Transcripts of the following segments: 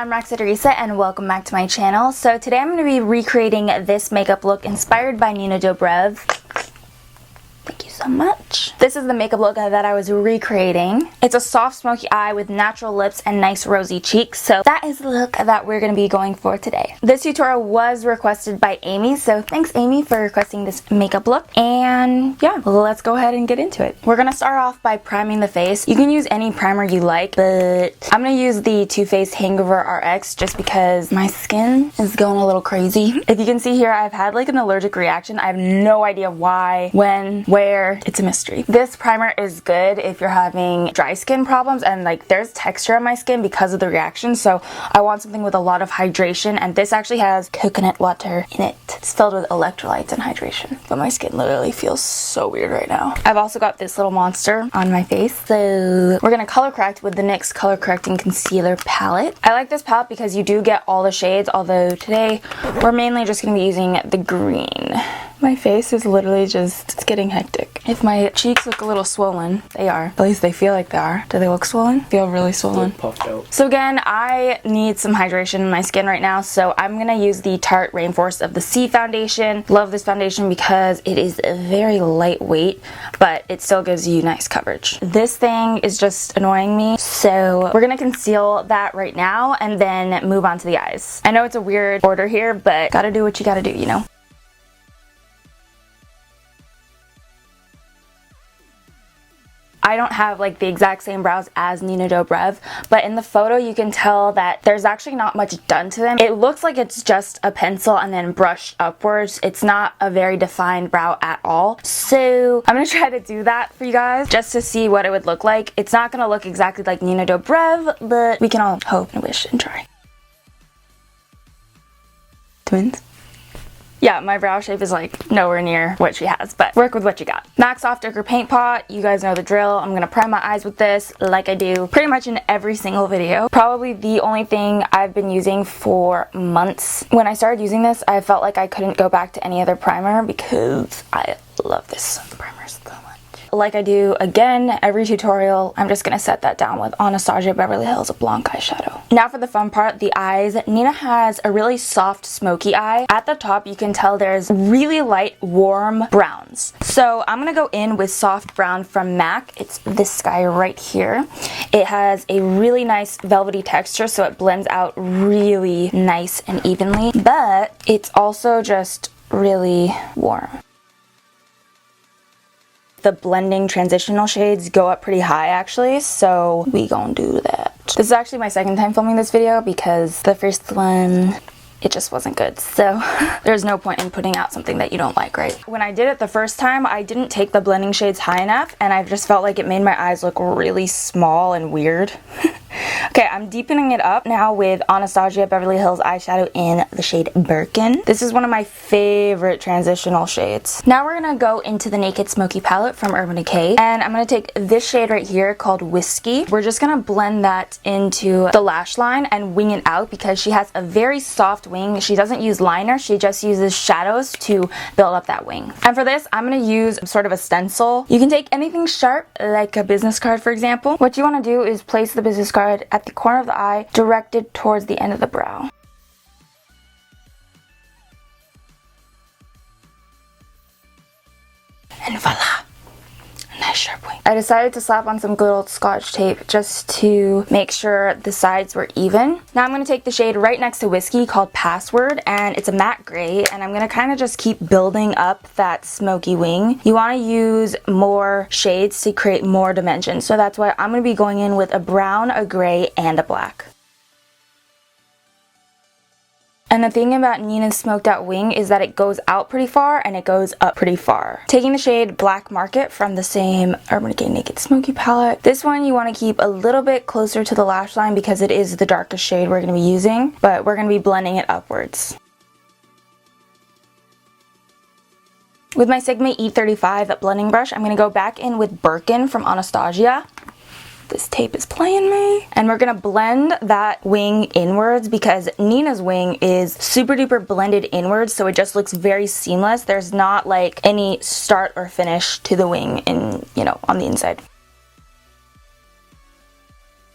I'm Roxette Arisa and welcome back to my channel. So today I'm going to be recreating this makeup look inspired by Nina Dobrev. Thank you so much. This is the makeup look that I was recreating. It's a soft smoky eye with natural lips and nice rosy cheeks. So that is the look that we're going to be going for today. This tutorial was requested by Amy, so thanks Amy for requesting this makeup look. And yeah, let's go ahead and get into it. We're going to start off by priming the face. You can use any primer you like, but I'm going to use the Too Faced HangoveRX just because my skin is going a little crazy. If you can see here, I've had like an allergic reaction. I have no idea why, when, where. It's a mystery. This primer is good if you're having dry skin problems and like there's texture on my skin because of the reaction, so I want something with a lot of hydration, and this actually has coconut water in it. It's filled with electrolytes and hydration, but my skin literally feels so weird right now. I've also got this little monster on my face, so we're gonna color correct with the NYX color correcting concealer palette. I like this palette because you do get all the shades, although today we're mainly just gonna be using the green. My face is literally just, it's getting hectic. If my cheeks look a little swollen, they are. At least they feel like they are. Do they look swollen? Feel really swollen. Puffed out. So again, I need some hydration in my skin right now, so I'm gonna use the Tarte Rainforest of the Sea foundation. Love this foundation because it is very lightweight, but it still gives you nice coverage. This thing is just annoying me, so we're gonna conceal that right now and then move on to the eyes. I know it's a weird order here, but gotta do what you gotta do, you know? I don't have like the exact same brows as Nina Dobrev, but in the photo you can tell that there's actually not much done to them. It looks like it's just a pencil and then brushed upwards. It's not a very defined brow at all. So I'm gonna try to do that for you guys just to see what it would look like. It's not gonna look exactly like Nina Dobrev, but we can all hope and wish and try. Twins? Yeah, my brow shape is like nowhere near what she has, but work with what you got. MAC Soft Ochre Paint Pot, you guys know the drill. I'm gonna prime my eyes with this like I do pretty much in every single video. Probably the only thing I've been using for months. When I started using this, I felt like I couldn't go back to any other primer because I love this primer so much. Like I do again every tutorial, I'm just gonna set that down with Anastasia Beverly Hills Blanc eyeshadow. Now for the fun part, the eyes. Nina has a really soft smoky eye. At the top you can tell there's really light warm browns. So I'm gonna go in with soft brown from MAC. It's this guy right here. It has a really nice velvety texture, so it blends out really nice and evenly, but it's also just really warm. The blending transitional shades go up pretty high actually, so we gonna do that. This is actually my second time filming this video because the first one, it just wasn't good, so there's no point in putting out something that you don't like, right? When I did it the first time, I didn't take the blending shades high enough, and I just felt like it made my eyes look really small and weird. Okay, I'm deepening it up now with Anastasia Beverly Hills eyeshadow in the shade Birkin. This is one of my favorite transitional shades. Now we're gonna go into the Naked Smoky palette from Urban Decay, and I'm gonna take this shade right here called Whiskey. We're just gonna blend that into the lash line and wing it out because she has a very soft wing. She doesn't use liner, she just uses shadows to build up that wing. And for this, I'm gonna use sort of a stencil. You can take anything sharp, like a business card for example. What you wanna do is place the business card at the corner of the eye, directed towards the end of the brow. And voila! A nice sharp wing. I decided to slap on some good old Scotch tape just to make sure the sides were even. Now I'm going to take the shade right next to Whiskey called Password, and it's a matte gray, and I'm going to kind of just keep building up that smoky wing. You want to use more shades to create more dimension, so that's why I'm going to be going in with a brown, a gray, and a black. And the thing about Nina's smoked out wing is that it goes out pretty far and it goes up pretty far. Taking the shade Black Market from the same Urban Decay Naked Smoky palette. This one you want to keep a little bit closer to the lash line because it is the darkest shade we're going to be using, but we're going to be blending it upwards. With my Sigma E35 blending brush, I'm going to go back in with Birkin from Anastasia. This tape is playing me. And we're gonna blend that wing inwards because Nina's wing is super duper blended inwards, so it just looks very seamless. There's not like any start or finish to the wing in, you know, on the inside.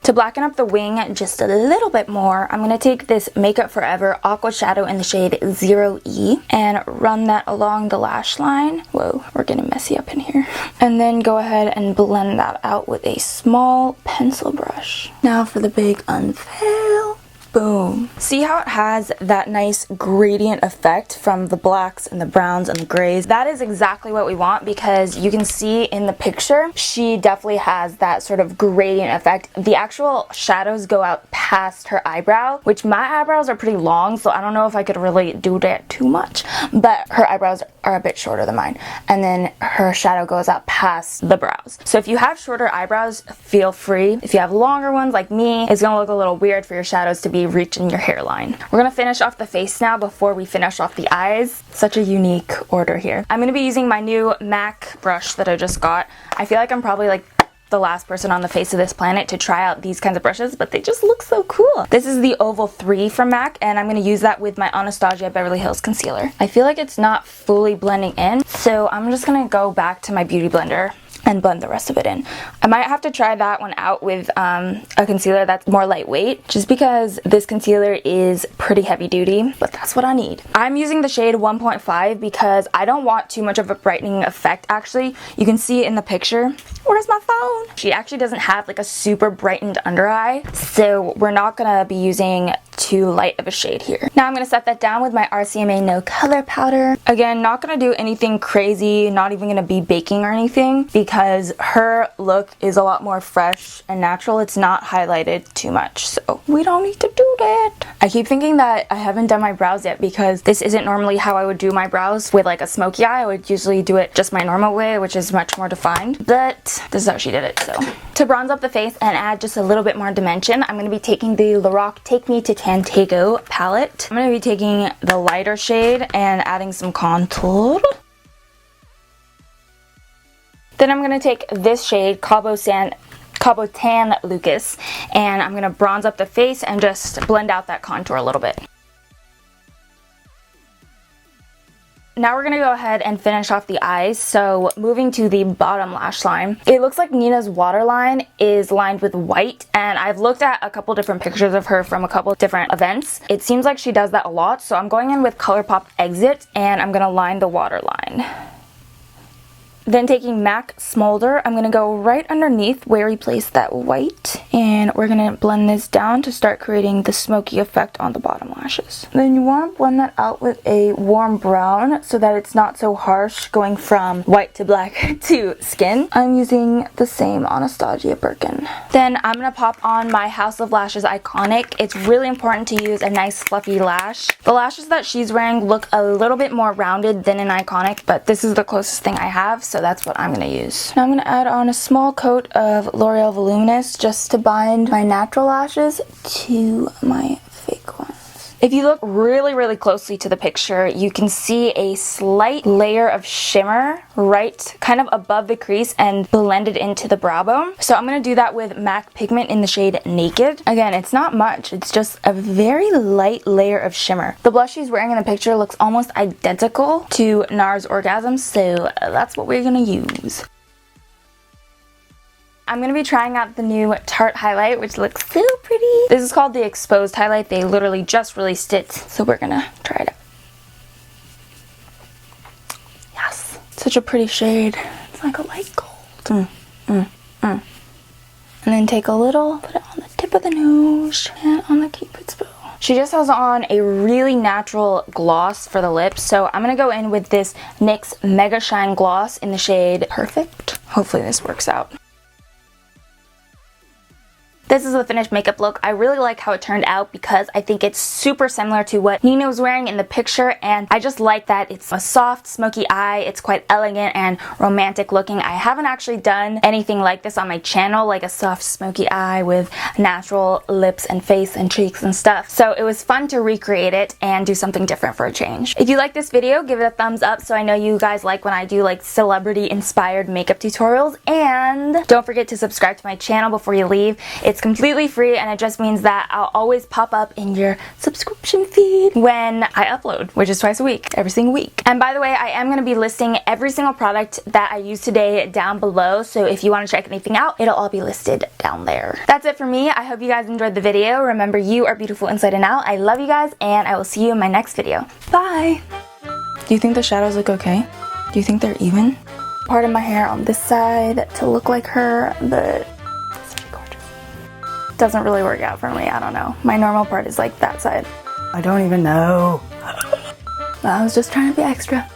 To blacken up the wing just a little bit more, I'm going to take this Makeup Forever Aqua Shadow in the shade 0E and run that along the lash line. Whoa, we're getting messy up in here. And then go ahead and blend that out with a small pencil brush. Now for the big unveil. Boom. See how it has that nice gradient effect from the blacks and the browns and the grays? That is exactly what we want, because you can see in the picture, she definitely has that sort of gradient effect. The actual shadows go out past her eyebrow, which my eyebrows are pretty long, so I don't know if I could really do that too much, but her eyebrows are a bit shorter than mine. And then her shadow goes out past the brows. So if you have shorter eyebrows, feel free. If you have longer ones like me, it's gonna look a little weird for your shadows to be reaching your hairline. We're gonna finish off the face now before we finish off the eyes. Such a unique order here. I'm gonna be using my new MAC brush that I just got. I feel like I'm probably like the last person on the face of this planet to try out these kinds of brushes, but they just look so cool. This is the Oval 3 from MAC, and I'm gonna use that with my Anastasia Beverly Hills concealer. I feel like it's not fully blending in, so I'm just gonna go back to my beauty blender and blend the rest of it in. I might have to try that one out with a concealer that's more lightweight, just because this concealer is pretty heavy duty, but that's what I need. I'm using the shade 1.5 because I don't want too much of a brightening effect. Actually, you can see in the picture, where's my phone? She actually doesn't have like a super brightened under eye, so we're not gonna be using too light of a shade here. Now I'm gonna set that down with my RCMA No Color Powder. Again, not gonna do anything crazy, not even gonna be baking or anything, because her look is a lot more fresh and natural. It's not highlighted too much, so we don't need to do that. I keep thinking that I haven't done my brows yet, because this isn't normally how I would do my brows with like a smoky eye. I would usually do it just my normal way, which is much more defined, but this is how she did it. So to bronze up the face and add just a little bit more dimension, I'm gonna be taking the Lorac Take Me to Tantago palette. I'm gonna be taking the lighter shade and adding some contour. Then I'm gonna take this shade, Cabo Tan Lucas, and I'm gonna bronze up the face and just blend out that contour a little bit. Now we're gonna go ahead and finish off the eyes. So moving to the bottom lash line, it looks like Nina's waterline is lined with white, and I've looked at a couple different pictures of her from a couple different events. It seems like she does that a lot, so I'm going in with ColourPop Exit, and I'm gonna line the waterline. Then taking MAC Smolder, I'm going to go right underneath where we placed that white, and we're going to blend this down to start creating the smoky effect on the bottom lashes. Then you want to blend that out with a warm brown so that it's not so harsh going from white to black to skin. I'm using the same Anastasia Birkin. Then I'm going to pop on my House of Lashes Iconic. It's really important to use a nice fluffy lash. The lashes that she's wearing look a little bit more rounded than an Iconic, but this is the closest thing I have, so that's what I'm going to use. Now I'm going to add on a small coat of L'Oreal Voluminous just to bind my natural lashes to my fake ones. If you look really, really closely to the picture, you can see a slight layer of shimmer right kind of above the crease and blended into the brow bone. So I'm going to do that with MAC Pigment in the shade Naked. Again, it's not much. It's just a very light layer of shimmer. The blush she's wearing in the picture looks almost identical to NARS Orgasm, so that's what we're going to use. I'm going to be trying out the new Tarte highlight, which looks so pretty. This is called the Exposed Highlight. They literally just released it, so we're going to try it out. Yes, such a pretty shade. It's like a light gold. And then take a little, put it on the tip of the nose and on the Cupid's bow. She just has on a really natural gloss for the lips, so I'm going to go in with this NYX Mega Shine Gloss in the shade Perfect. Hopefully this works out. This is the finished makeup look. I really like how it turned out because I think it's super similar to what Nina was wearing in the picture, and I just like that it's a soft, smoky eye. It's quite elegant and romantic looking. I haven't actually done anything like this on my channel, like a soft, smoky eye with natural lips and face and cheeks and stuff. So it was fun to recreate it and do something different for a change. If you like this video, give it a thumbs up so I know you guys like when I do like celebrity inspired makeup tutorials, and don't forget to subscribe to my channel before you leave. It's It's completely free, and it just means that I'll always pop up in your subscription feed when I upload, which is twice a week, every single week. And by the way, I am going to be listing every single product that I used today down below, so if you want to check anything out, it'll all be listed down there. That's it for me. I hope you guys enjoyed the video. Remember, you are beautiful inside and out. I love you guys, and I will see you in my next video. Bye! Do you think the shadows look okay? Do you think they're even? Part of my hair on this side to look like her, but it's pretty gorgeous. Doesn't really work out for me, I don't know. My normal part is like that side. I don't even know. I was just trying to be extra.